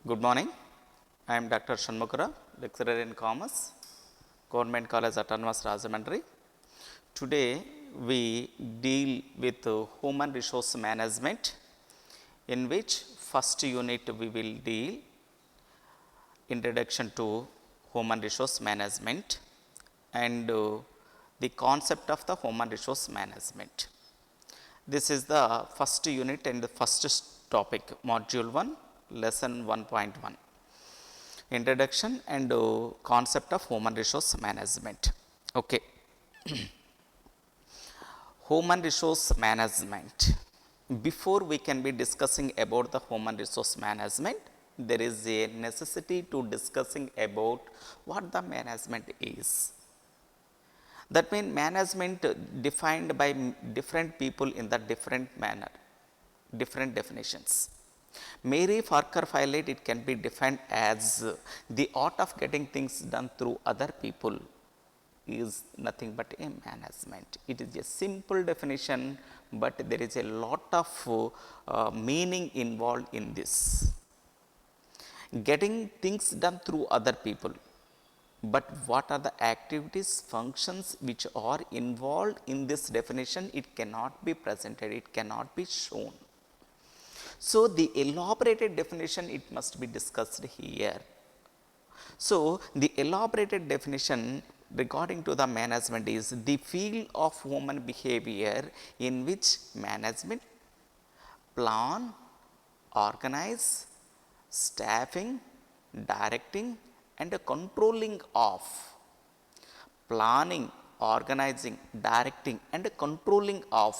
Good morning. I am Dr. Shanmukara, lecturer in Commerce, Government College Autonomous Rajahmundry. Today we deal with human resource management, in which first unit we will deal introduction to human resource management and the concept of the human resource management. This is the first unit and the first topic, module 1, lesson 1.1, introduction and concept of human resource management. Okay. Human resource management. Before we can be discussing about the human resource management, there is a necessity to discussing about what the management is. That means management defined by different people in the different manner, different definitions. Mary Parker Filate, it can be defined as the art of getting things done through other people is nothing but a management. It is a simple definition, but there is a lot of meaning involved in this. Getting things done through other people. But what are the activities, functions which are involved in this definition? It cannot be presented, it cannot be shown. So, the elaborated definition, it must be discussed here. So, the elaborated definition regarding to the management is the field of human behavior in which management, plan, organize, staffing, directing and controlling of, planning, organizing, directing and controlling of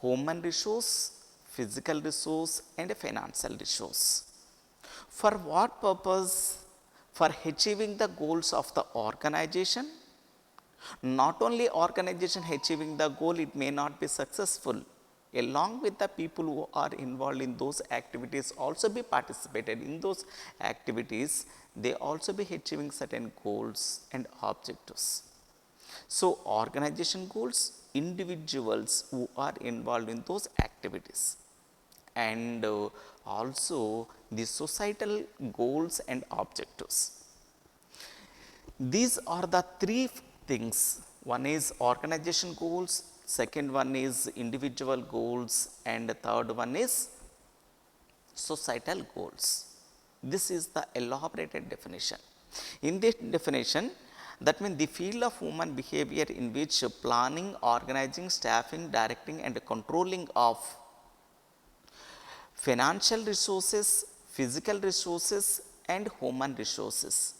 human resource, physical resource and financial resource. For what purpose? For achieving the goals of the organization. Not only organization achieving the goal, it may not be successful. Along with the people who are involved in those activities also be participated in those activities, they also be achieving certain goals and objectives. So, organization goals, individuals who are involved in those activities, and also the societal goals and objectives. These are the three things. One is organization goals, second one is individual goals and the third one is societal goals. This is the elaborated definition. In this definition, that means the field of human behavior in which planning, organizing, staffing, directing and controlling of financial resources, physical resources and human resources.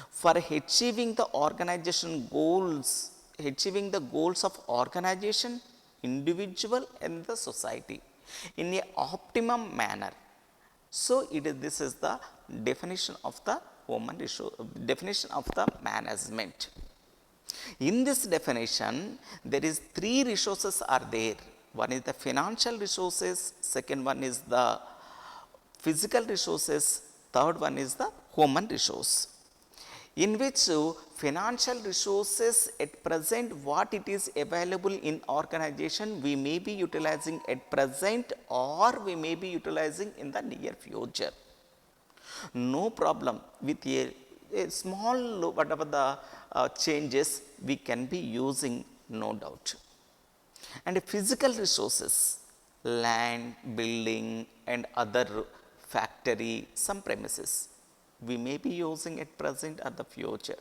For achieving the organization goals, achieving the goals of organization, individual and the society in a optimum manner. So, this is the definition of the human resource, definition of the management. In this definition, there is three resources are there. One is the financial resources, second one is the physical resources, third one is the human resource. In which financial resources at present, what it is available in organization, we may be utilizing at present or we may be utilizing in the near future. No problem with a small whatever the changes we can be using, no doubt. And physical resources, land, building and other factory, some premises we may be using at present or the future.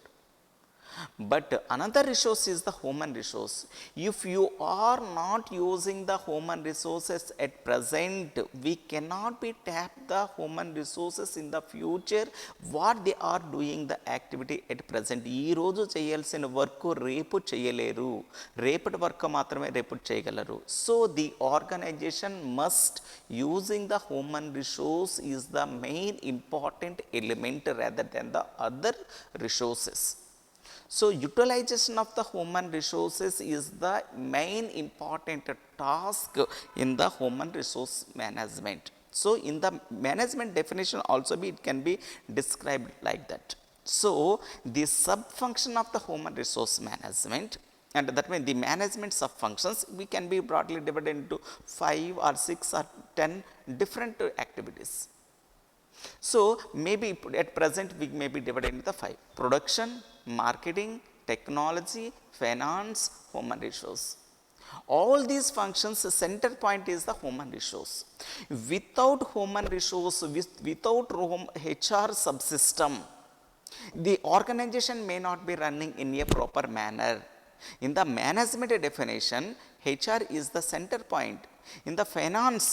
But another resource is the human resource. If you are not using the human resources at present, we cannot be tap the human resources in the future what they are doing the activity at present. ఈ రోజు చేయాల్సిన work రేపు చేయలేరు, రేపటి work మాత్రమే రేపు చేయగలరు. So the organization must using the human resource is the main important element rather than the other resources. So, utilization of the human resources is the main important task in the human resource management. So, in the management definition also it can be described like that. So, the sub-function of the human resource management, and that means the management sub-functions, we can be broadly divided into 5 or 6 or 10 different activities. So, maybe at present we may be divided into the 5: production, marketing, technology, finance, human resource. All these functions, the center point is the human resource. Without human resource, without HR subsystem, the organization may not be running in a proper manner. In the management definition, HR is the center point. In the finance,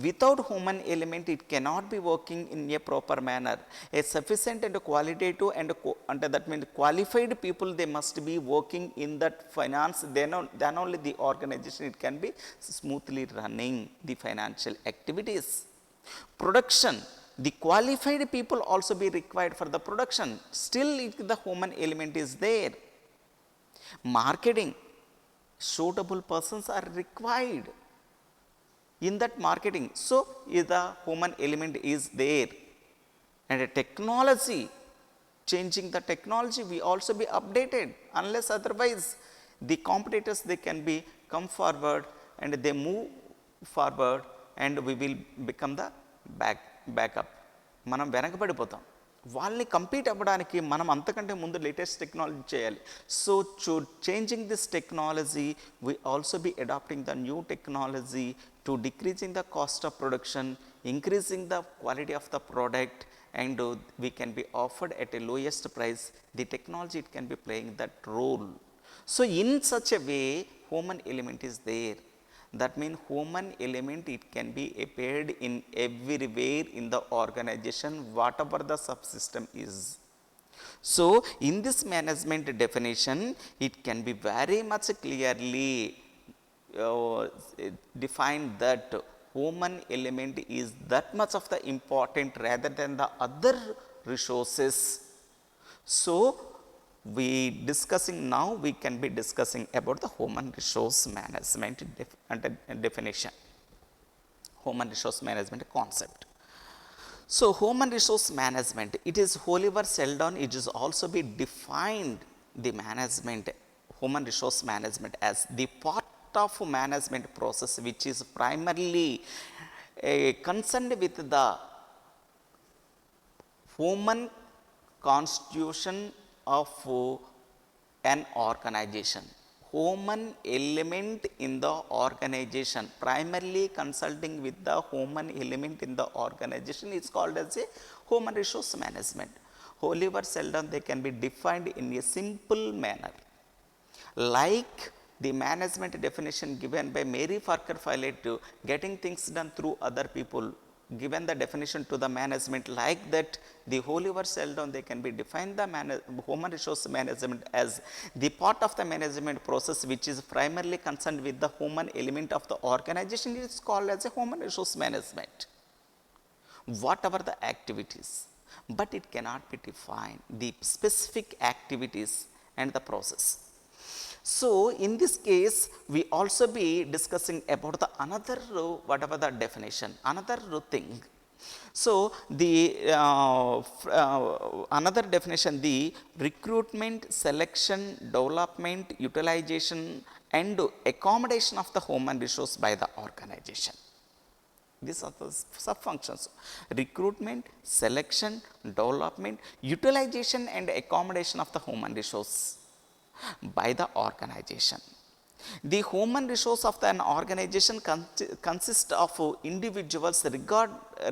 without human element, it cannot be working in a proper manner. A sufficient and qualitative and that means qualified people, they must be working in that finance. Then only the organization it can be smoothly running the financial activities. Production, the qualified people also be required for the production. Still, if the human element is there. Marketing, suitable persons are required in that marketing. So, if the human element is there, and a technology, changing the technology, we also be updated, unless otherwise the competitors, they can be come forward and they move forward and we will become the backup. మనం వెనకబడిపోతాం. వాళ్ళని compete అవ్వడానికి మనం అంతకంటే ముందు latest technology చేయాలి. So changing this technology, we also be adopting the new technology to decreasing the cost of production, increasing the quality of the product, and we can be offered at a lowest price. The technology, it can be playing that role. So in such a way, human element is there. That means human element, it can be appeared in everywhere in the organization, whatever the subsystem is. So in this management definition, it can be very much clearly defined that human element is that much of the important rather than the other resources. So we discussing now, we can be discussing about the human resource management definition, human resource management concept. So human resource management, it is Oliver Sheldon, it is also be defined the management, human resource management, as the part of management process which is primarily concerned with the human constitution of an organization. Human element in the organization, primarily consulting with the human element in the organization, is called as a human resource management. Oliver Sheldon, they can be defined in a simple manner, like the management definition given by Mary Parker Follett, getting things done through other people. Given the definition to the management like that, the Oliver Sheldon, they can be defined the human resource management as the part of the management process which is primarily concerned with the human element of the organization. It is called as a human resource management. Whatever the activities, but it cannot be defined the specific activities and the process. So in this case, we also be discussing about the another whatever the definition, another thing. So the another definition, the recruitment, selection, development, utilization, and accommodation of the human resource by the organization. These are the sub-functions: recruitment, selection, development, utilization, and accommodation of the human resource by the organization. The human resource of an organization consists of individuals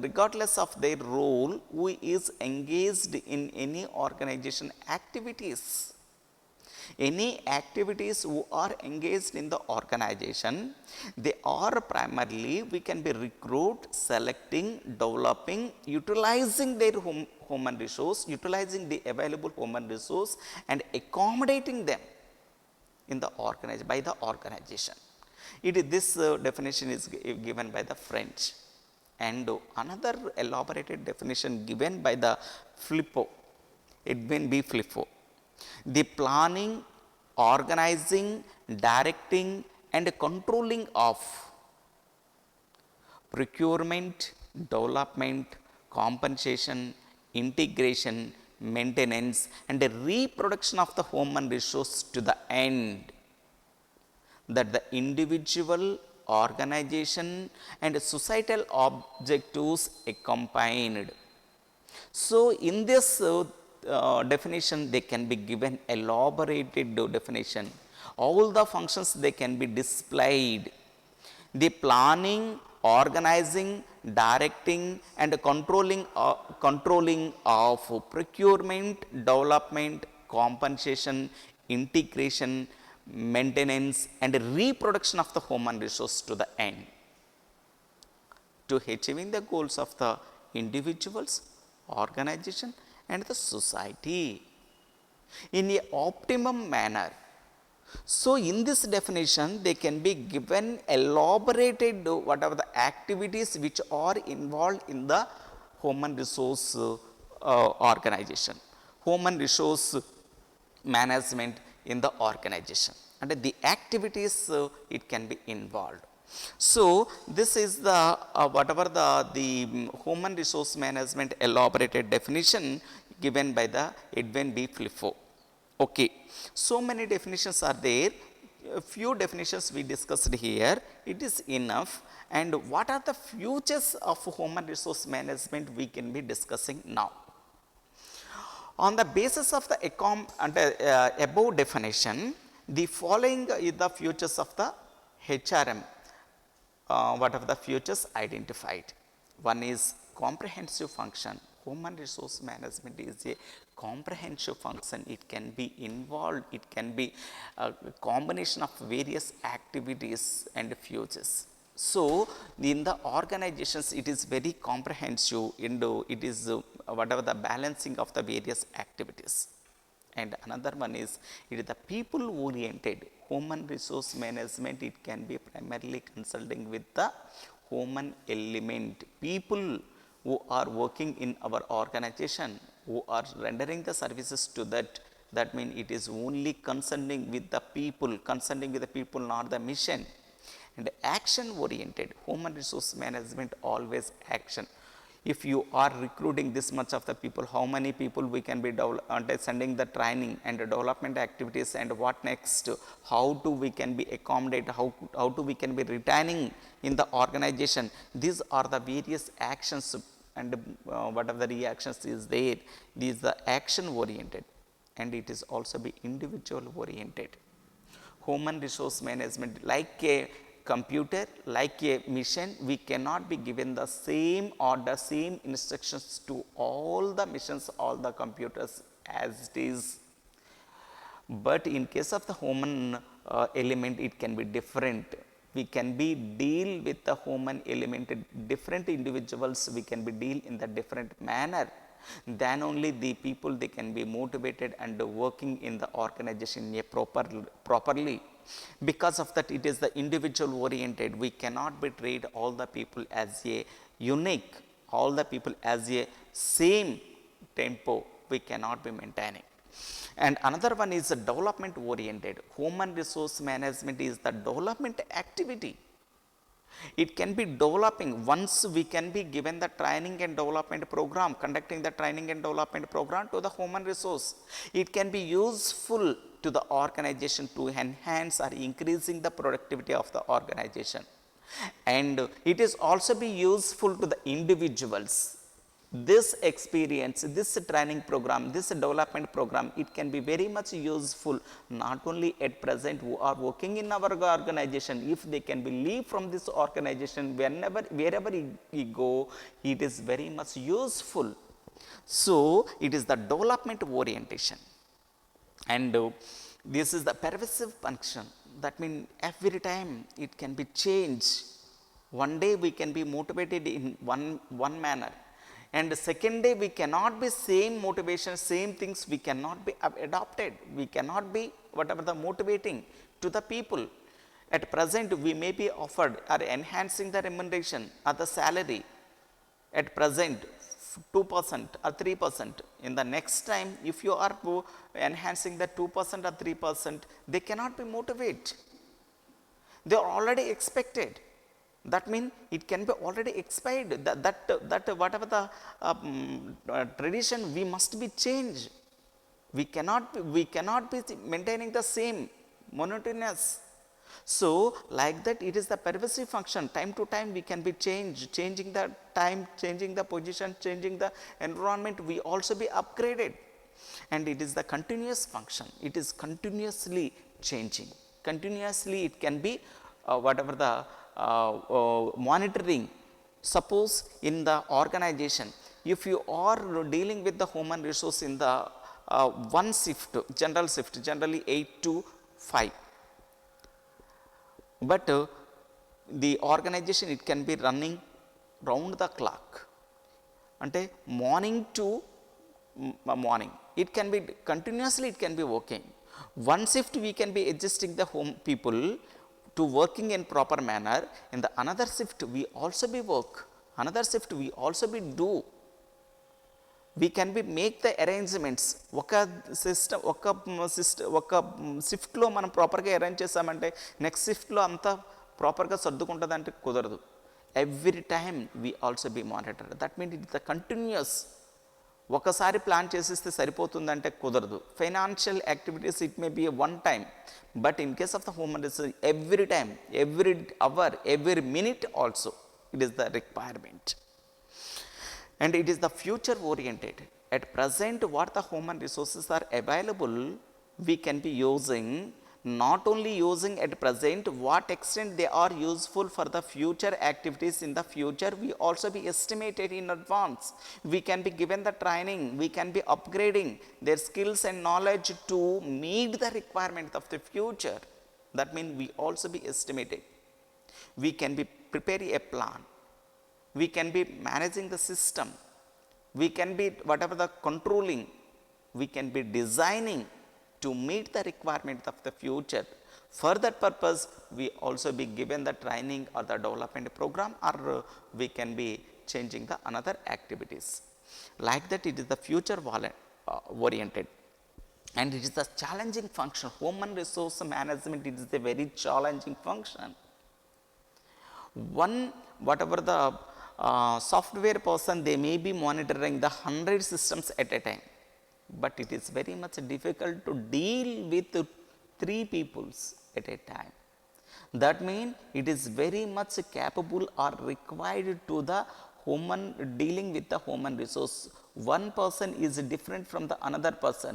regardless of their role who is engaged in any organization activities. Any activities who are engaged in the organization, they are primarily, we can be recruit, selecting, developing, utilizing their human resource, utilizing the available human resource and accommodating them in the by the organization. This definition is given by the French, and another elaborated definition given by the Edwin B. Flippo. The planning, organizing, directing, and controlling of procurement, development, compensation, integration, maintenance, and the reproduction of the human resource to the end that the individual, organization, and societal objectives accompanied. So, in this definition they can be given elaborated definition. All the functions they can be displayed. The planning, organizing, directing and controlling of procurement, development, compensation, integration, maintenance and reproduction of the human resource to the end, to achieving the goals of the individuals, organization and the society in a optimum manner. So, in this definition they can be given elaborated whatever the activities which are involved in the human resource organization, human resource management in the organization and the activities it can be involved. So, this is the whatever the human resource management elaborated definition given by the Edwin B. Flifo. Okay. So, many definitions are there, a few definitions we discussed here, it is enough. And what are the futures of human resource management we can be discussing now. On the basis of the above definition, the following is the futures of the HRM, what are the futures identified. One is comprehensive function. Human resource management is a comprehensive function. It can be involved, it can be a combination of various activities and futures. So, in the organizations it is very comprehensive, it is whatever the balancing of the various activities. And another one is, it is the people oriented human resource management. It can be primarily consulting with the human element, people who are working in our organization, who are rendering the services to that. That means it is only concerning with the people, not the mission. And action oriented human resource management, always action. If you are recruiting this much of the people, how many people we can be sending the training and the development activities, and what next, how do we can be accommodate, how do we can be retaining in the organization. These are the various actions and whatever the reactions is there, these are action oriented. And it is also be individual oriented. Human resource management, like a computer, like a mission, we cannot be given the same order, same instructions to all the missions, all the computers as it is. But in case of the human element, it can be different. We can be deal with the human element, different individuals, we can be deal in the different manner. Then only the people, they can be motivated and working in the organization properly. Because of that, it is the individual oriented. We cannot be treat all the people as a unique, all the people as a same tempo, we cannot be maintaining. And another one is the development oriented. Human resource management is the development activity. It can be developing, once we can be given the training and development program, conducting the training and development program to the human resource. It can be useful to the organization to enhance or increasing the productivity of the organization. And it is also be useful to the individuals. This experience, this training program, this development program, it can be very much useful not only at present who are working in our organization. If they can be leave from this organization, wherever he go, it is very much useful. So, it is the development orientation. And this is the pervasive function. That means every time it can be changed. One day we can be motivated in one manner, and the second day we cannot be same motivation, same things we cannot be adopted. We cannot be whatever the motivating to the people. At present we may be offered or enhancing the remuneration or the salary. At present 2% or 3%. In the next time, if you are enhancing the 2% or 3%, they cannot be motivated. They are already expected. That means it can be already expired. That whatever the tradition, we must be changed. We cannot be maintaining the same monotonous. So like that, it is the pervasive function. Time to time we can be changing the time, changing the position, changing the environment, we also be upgraded. And it is the continuous function, it is continuously changing, continuously it can be whatever the monitoring. Suppose in the organization, if you are dealing with the human resource in the one shift, general shift, generally 8 to 5, but the organization it can be running round the clock, ante morning to morning, it can be continuously, it can be working. One shift we can be adjusting the home people to working in proper manner, in the another shift we also be work, another shift we also be do, we can be make the arrangements. ఒక system ఒక షిఫ్ట్లో మనం ప్రాపర్గా arrange చేసామంటే next షిఫ్ట్లో అంతా ప్రాపర్గా సర్దుకుంటుంది అంటే కుదరదు. Every time we also be monitor, that mean it the continues. ఒకసారి ప్లాన్ చేసేస్తే సరిపోతుందంటే కుదరదు. Financial activities it may be one time, but in case of the human resource every time, every hour, every minute also it is the requirement. And it is the future oriented. At present what the human resources are available, we can be using, not only using at present, what extent they are useful for the future activities in the future, we also be estimated in advance. We can be given the training, we can be upgrading their skills and knowledge to meet the requirement of the future. That means we also be estimated. We can be preparing a plan, we can be managing the system, we can be whatever the controlling, we can be designing to meet the requirement of the future. For that purpose we also be given the training or the development program, or we can be changing the another activities. Like that it is the future oriented, and it is the challenging function. Human resource management, it is a very challenging function. One whatever the software person, they may be monitoring the 100 systems at a time, but it is very much difficult to deal with 3 peoples at a time. That means it is very much capable or required to the human dealing with the human resource. One person is different from the another person,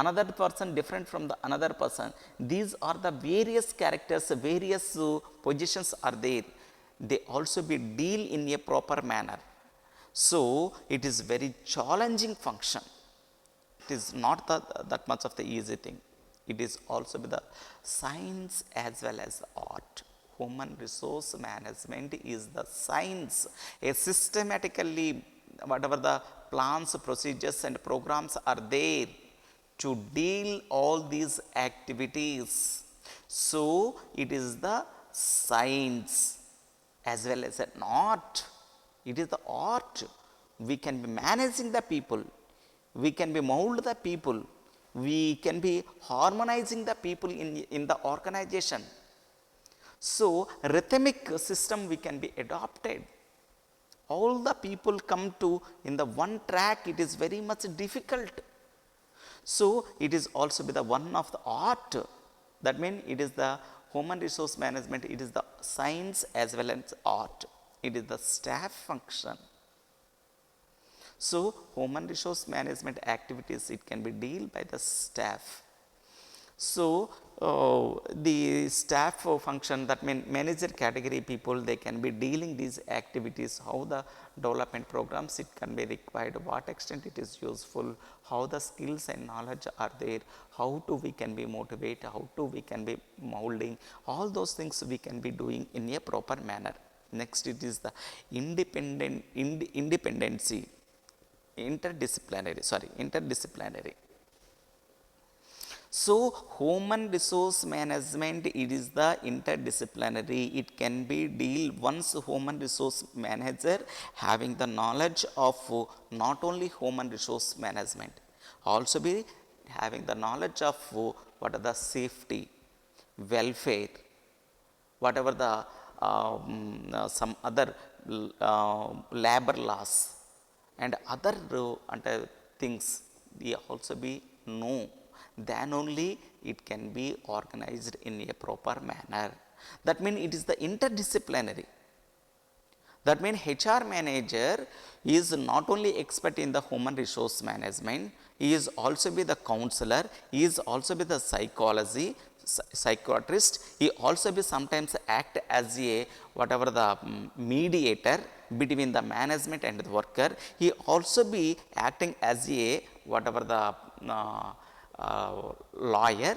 another person different from the another person. These are the various characters, various positions are there, they also be deal in a proper manner. So it is very challenging function, it is not that much of the easy thing. It is also with the science as well as the art. Human resource management is the science, a systematically whatever the plans, procedures and programs are there to deal all these activities. So it is the science as well as an art. It is the art. We can be managing the people, we can be mold the people, we can be harmonizing the people in the organization. So rhythmic system we can be adopted. All the people come to in the one track, it is very much difficult. So it is also be the one of the art. That means it is the human resource management, it is the science as well as art, it is the staff function. So human resource management activities, it can be dealt by the staff. So the staff function, that means manager category people, they can be dealing these activities, how the development programs it can be required, what extent it is useful, how the skills and knowledge are there, how to we can be motivate, how to we can be molding, all those things we can be doing in a proper manner. Next it is the independency, interdisciplinary. So human resource management, it is the interdisciplinary, it can be deal once human resource manager having the knowledge of not only human resource management, also be having the knowledge of what are the safety, welfare, whatever the some other labor laws and other things, we also be know, then only it can be organized in a proper manner. That means it is the interdisciplinary. That means HR manager is not only expert in the human resource management, he is also be the counselor, he is also be the psychiatrist, he also be sometimes act as a whatever the mediator between the management and the worker. He also be acting as a whatever the lawyer,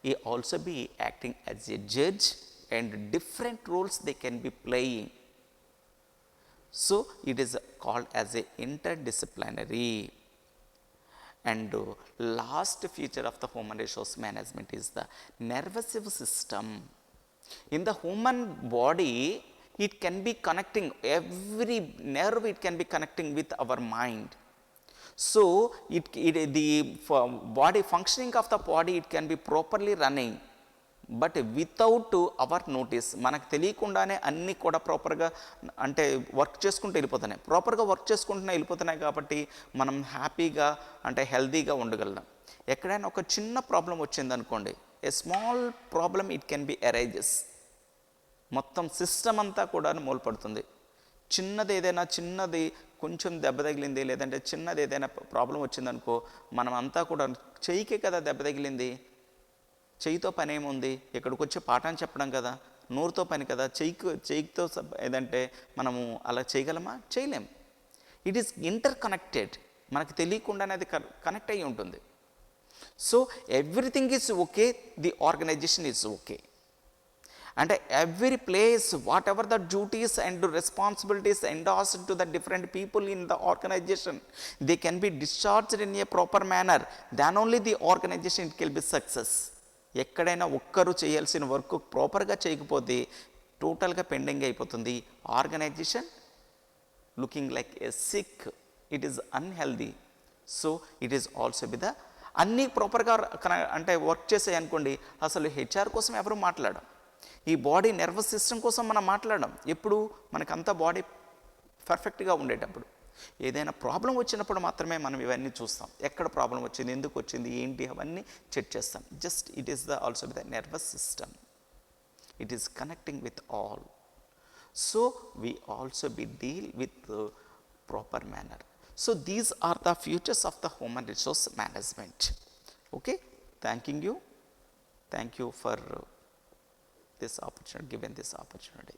he also be acting as a judge, and different roles they can be playing. So, it is called as a interdisciplinary. And last feature of the human resource management is the nervous system. In the human body, it can be connecting, every nerve it can be connecting with our mind. So, the body functioning of the body, it can be properly running. But without hour notice, మనకు తెలియకుండానే అన్నీ కూడా ప్రాపర్గా అంటే work చేసుకుంటూ వెళ్ళిపోతున్నాయి, ప్రాపర్గా work చేసుకుంటూనే వెళ్ళిపోతున్నాయి. కాబట్టి మనం హ్యాపీగా అంటే హెల్తీగా ఉండగలం. ఎక్కడైనా ఒక చిన్న ప్రాబ్లం వచ్చిందనుకోండి, a small problem it can be arises, మొత్తం సిస్టమ్ అంతా కూడా మూలపడుతుంది. చిన్నది కొంచెం దెబ్బ తగిలింది, లేదంటే చిన్నది ఏదైనా ప్రాబ్లం వచ్చిందనుకో, మనం అంతా కూడా చెయ్యికే కదా దెబ్బ తగిలింది, చెయ్యితో పని ఏముంది, ఇక్కడికి వచ్చి పాఠాన్ని చెప్పడం కదా, నోరుతో పని కదా, చెయ్యితో ఏదంటే మనము అలా చేయగలమా? చేయలేం. ఇట్ ఈస్ ఇంటర్ కనెక్టెడ్, మనకు తెలియకుండానే అది కనెక్ట్ అయ్యి ఉంటుంది. So everything is okay, the organization is okay. And every place, whatever the duties and responsibilities endorsed to the different people in the organization, they can be discharged in a proper manner. Then only the organization can be success. ఎక్కడైనా ఒక్కరు చేయాల్సిన work ప్రాపర్గా చేయకపోతే టోటల్గా pending అయిపోతుంది. Organization looking like a sick, it is unhealthy. So it is also be the అన్నీ ప్రాపర్గా అంటే వర్క్ చేసాయి అనుకోండి, అసలు హెచ్ఆర్ కోసం ఎవరు మాట్లాడడం, ఈ బాడీ నర్వస్ సిస్టమ్ కోసం మనం మాట్లాడడం. ఎప్పుడు మనకంతా బాడీ పర్ఫెక్ట్గా ఉండేటప్పుడు, ఏదైనా ప్రాబ్లం వచ్చినప్పుడు మాత్రమే మనం ఇవన్నీ చూస్తాం. ఎక్కడ ప్రాబ్లం వచ్చింది, ఎందుకు వచ్చింది, ఏంటి, అవన్నీ చెక్ చేస్తాం. Just it is the also the nervous system, it is connecting with all. So we also be deal with proper manner. So these are the futures of the human resource management. Okay, thank you for this opportunity, given this opportunity.